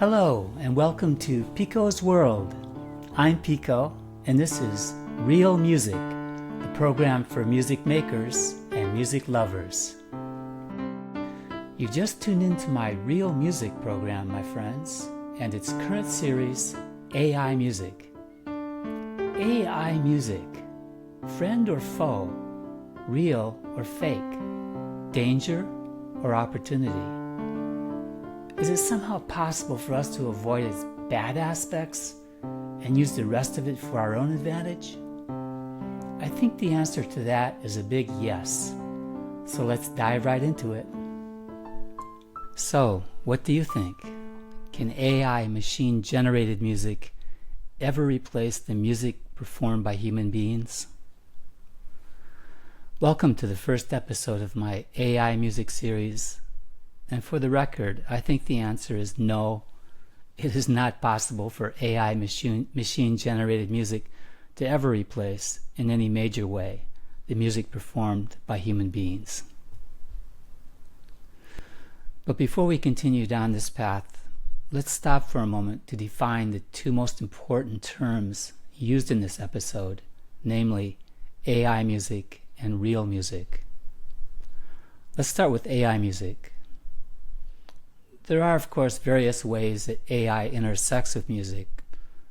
Hello and welcome to Pico's World. I'm Pico and this is Real Music, the program for music makers and music lovers. You just tuned into my Real Music program, my friends, and its current series, AI Music. AI Music, friend or foe, real or fake, danger or opportunity? Is it somehow possible for us to avoid its bad aspects and use the rest of it for our own advantage? I think the answer to that is a big yes. So let's dive right into it. So, what do you think? Can AI machine-generated music ever replace the music performed by human beings? Welcome to the first episode of my AI music series. And for the record, I think the answer is no. It is not possible for AI machine-generated music to ever replace, in any major way, the music performed by human beings. But before we continue down this path, let's stop for a moment to define the two most important terms used in this episode, namely AI music and real music. Let's start with AI music. There are, of course, various ways that AI intersects with music,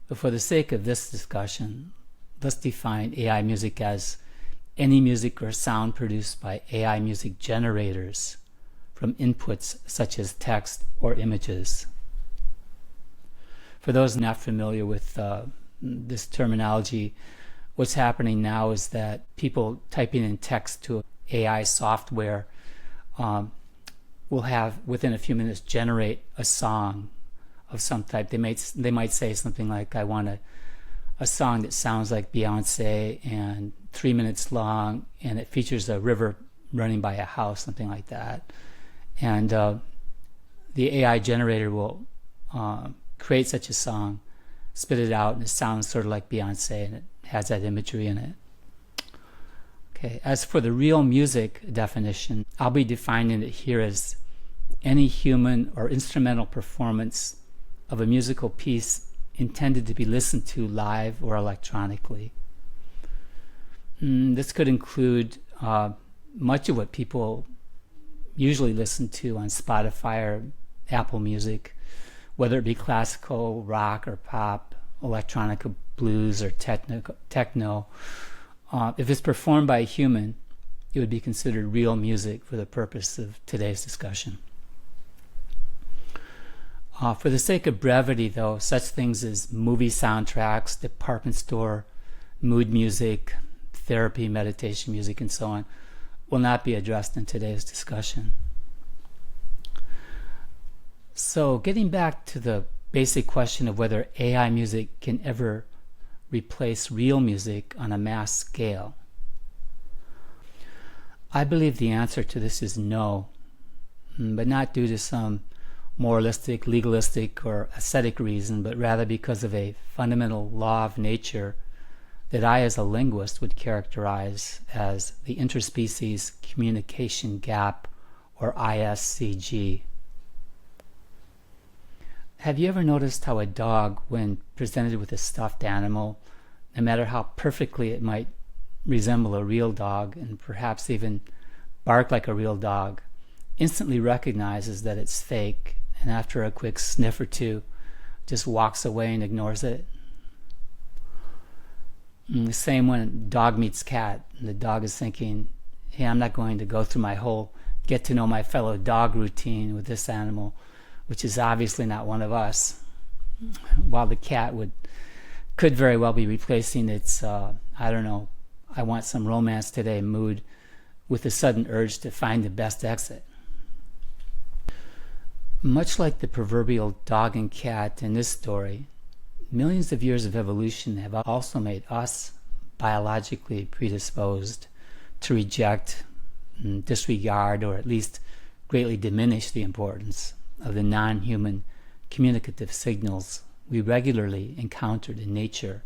but for the sake of this discussion, let's define AI music as any music or sound produced by AI music generators from inputs such as text or images. For those not familiar with this terminology, what's happening now is that people typing in text to AI software will have, within a few minutes, generate a song of some type. They might say something like, I want a song that sounds like Beyonce and 3 minutes long, and it features a river running by a house, something like that. And the AI generator will create such a song, spit it out, and it sounds sort of like Beyonce, and it has that imagery in it. Okay. As for the real music definition, I'll be defining it here as any human or instrumental performance of a musical piece intended to be listened to live or electronically. This could include much of what people usually listen to on Spotify or Apple Music, whether it be classical, rock or pop, electronica, blues or techno. If it's performed by a human, it would be considered real music for the purpose of today's discussion. For the sake of brevity, though, such things as movie soundtracks, department store, mood music, therapy, meditation music, and so on, will not be addressed in today's discussion. So, getting back to the basic question of whether AI music can ever replace real music on a mass scale, I believe the answer to this is no, but not due to some moralistic, legalistic, or ascetic reason, but rather because of a fundamental law of nature that I, as a linguist, would characterize as the interspecies communication gap, or ISCG. Have you ever noticed how a dog, when presented with a stuffed animal, no matter how perfectly it might resemble a real dog and perhaps even bark like a real dog, instantly recognizes that it's fake, and after a quick sniff or two, just walks away and ignores it? And the same when dog meets cat, and the dog is thinking, hey, I'm not going to go through my whole get to know my fellow dog routine with this animal, which is obviously not one of us, while the cat could very well be replacing its, I want some romance today mood with a sudden urge to find the best exit. Much like the proverbial dog and cat in this story, millions of years of evolution have also made us biologically predisposed to reject, disregard, or at least greatly diminish the importance of the non-human communicative signals we regularly encountered in nature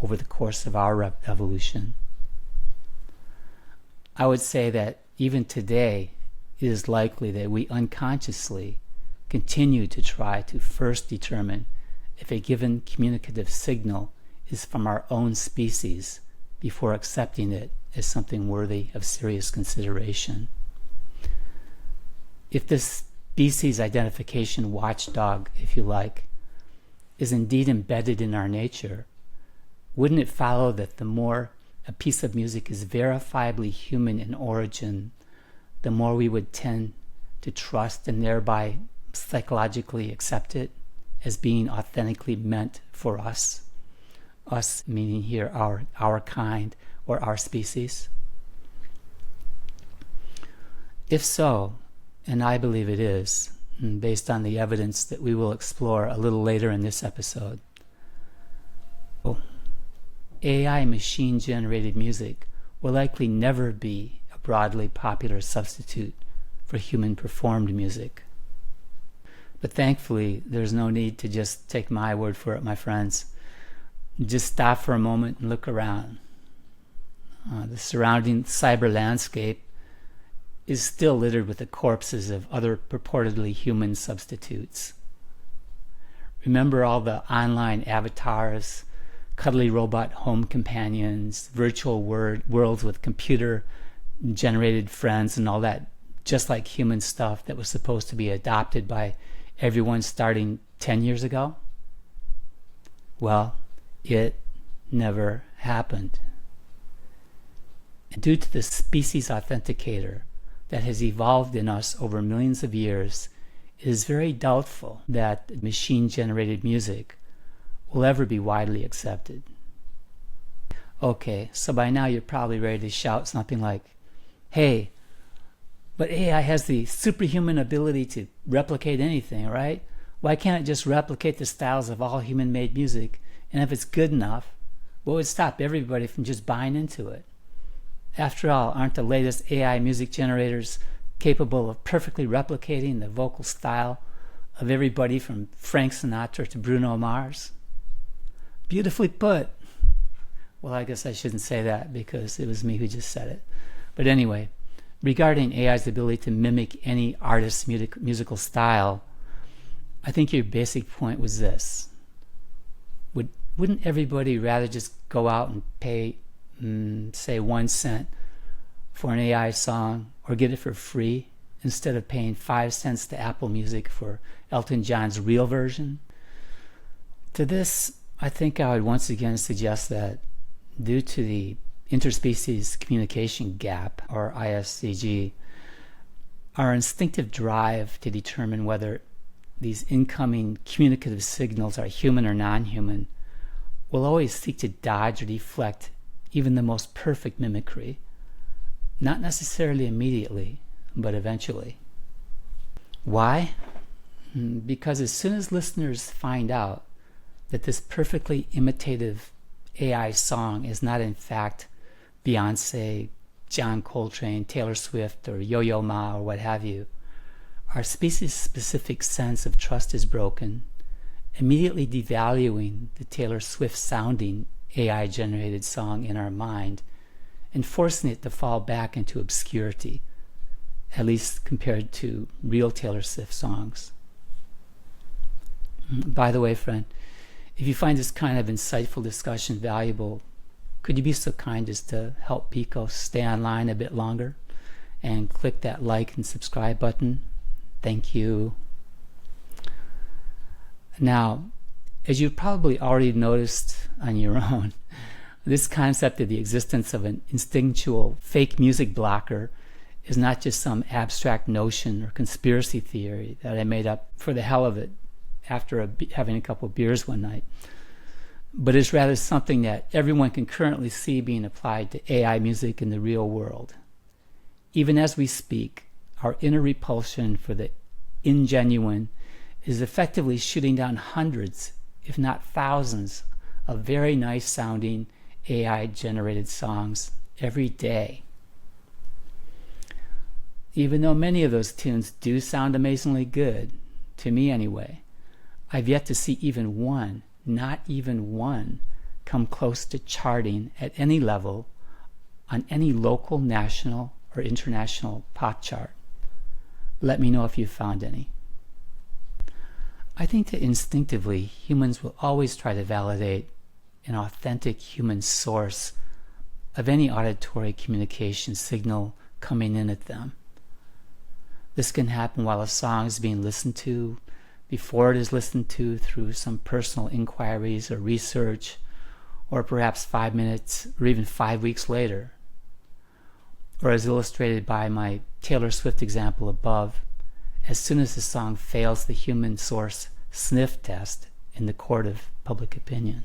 over the course of our evolution. I would say that even today, it is likely that we unconsciously continue to try to first determine if a given communicative signal is from our own species before accepting it as something worthy of serious consideration. If this species identification watchdog, if you like, is indeed embedded in our nature, wouldn't it follow that the more a piece of music is verifiably human in origin, the more we would tend to trust and thereby psychologically accept it as being authentically meant for us? Us meaning here our kind or our species? If so, and I believe it is, based on the evidence that we will explore a little later in this episode, AI machine-generated music will likely never be a broadly popular substitute for human-performed music. But thankfully, there's no need to just take my word for it, my friends. Just stop for a moment and look around. The surrounding cyber landscape is still littered with the corpses of other purportedly human substitutes. Remember all the online avatars, cuddly robot home companions, virtual worlds with computer-generated friends, and all that just like human stuff that was supposed to be adopted by everyone starting 10 years ago? Well, it never happened. And due to the species authenticator that has evolved in us over millions of years, it is very doubtful that machine-generated music will ever be widely accepted. Okay, so by now you're probably ready to shout something like, hey, but AI has the superhuman ability to replicate anything, right? Why can't it just replicate the styles of all human-made music? And if it's good enough, what would stop everybody from just buying into it? After all, aren't the latest AI music generators capable of perfectly replicating the vocal style of everybody from Frank Sinatra to Bruno Mars? Beautifully put. Well, I guess I shouldn't say that because it was me who just said it. But anyway, regarding AI's ability to mimic any artist's musical style, I think your basic point was this. Wouldn't everybody rather just go out and pay, say, 1 cent for an AI song or get it for free instead of paying 5 cents to Apple Music for Elton John's real version? To this, I think I would once again suggest that due to the interspecies communication gap, or ISCG, our instinctive drive to determine whether these incoming communicative signals are human or non-human will always seek to dodge or deflect even the most perfect mimicry, not necessarily immediately, but eventually. Why? Because as soon as listeners find out that this perfectly imitative AI song is not in fact Beyonce, John Coltrane, Taylor Swift, or Yo-Yo Ma, or what have you, our species-specific sense of trust is broken, immediately devaluing the Taylor Swift-sounding AI-generated song in our mind and forcing it to fall back into obscurity, at least compared to real Taylor Swift songs. By the way, friend, if you find this kind of insightful discussion valuable, could you be so kind as to help Pico stay online a bit longer and click that like and subscribe button? Thank you. Now, as you've probably already noticed on your own, this concept of the existence of an instinctual fake music blocker is not just some abstract notion or conspiracy theory that I made up for the hell of it after having a couple of beers one night, but is rather something that everyone can currently see being applied to AI music in the real world. Even as we speak, our inner repulsion for the ingenuine is effectively shooting down hundreds, if not thousands, of very nice sounding AI-generated songs every day. Even though many of those tunes do sound amazingly good, to me anyway, I've yet to see even one, not even one, come close to charting at any level on any local, national, or international pop chart. Let me know if you found any. I think that instinctively humans will always try to validate an authentic human source of any auditory communication signal coming in at them. This can happen while a song is being listened to, before it is listened to through some personal inquiries or research, or perhaps 5 minutes or even 5 weeks later. Or as illustrated by my Taylor Swift example above, as soon as the song fails the human source sniff test in the court of public opinion.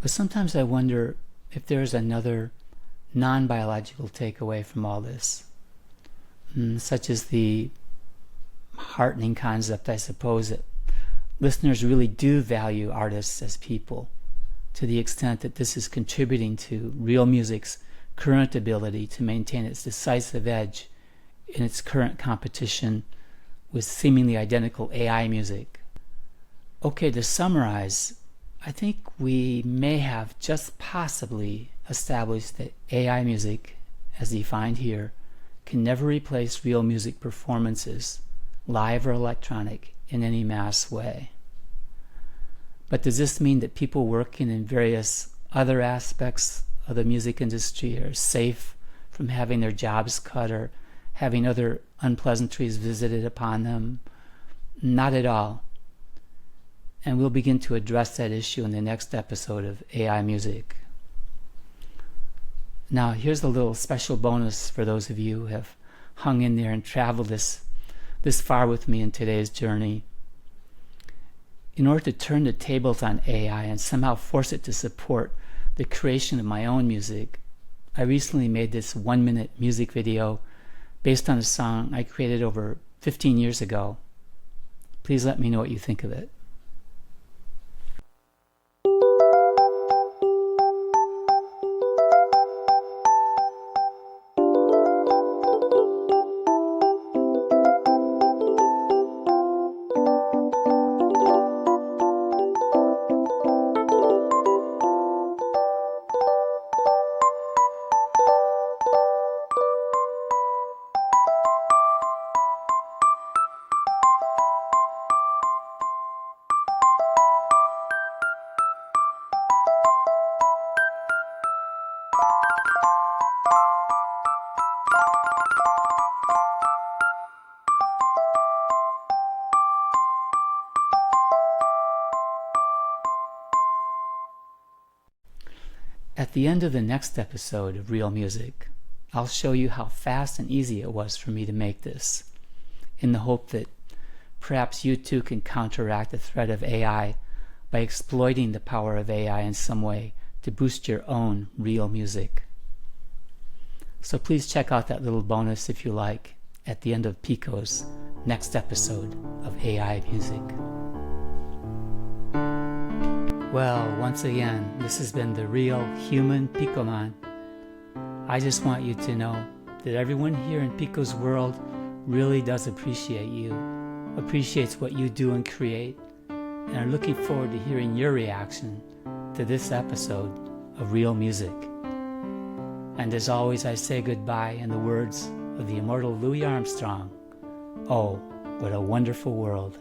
But sometimes I wonder if there is another non-biological takeaway from all this, such as the heartening concept, I suppose, that listeners really do value artists as people, to the extent that this is contributing to real music's current ability to maintain its decisive edge in its current competition with seemingly identical AI music. Okay, to summarize, I think we may have just possibly established that AI music, as defined here, can never replace real music performances, live or electronic, in any mass way. But does this mean that people working in various other aspects of the music industry are safe from having their jobs cut or having other unpleasantries visited upon them? Not at all. And we'll begin to address that issue in the next episode of AI Music. Now, here's a little special bonus for those of you who have hung in there and traveled this far with me in today's journey. In order to turn the tables on AI and somehow force it to support the creation of my own music, I recently made this 1-minute music video based on a song I created over 15 years ago. Please let me know what you think of it. At the end of the next episode of Real Music, I'll show you how fast and easy it was for me to make this, in the hope that perhaps you too can counteract the threat of AI by exploiting the power of AI in some way to boost your own real music. So please check out that little bonus if you like at the end of Pico's next episode of AI Music. Well, once again, this has been the Real Human Picoman. I just want you to know that everyone here in Pico's world really does appreciate you, appreciates what you do and create, and are looking forward to hearing your reaction to this episode of Real Music. And as always, I say goodbye in the words of the immortal Louis Armstrong. Oh, what a wonderful world.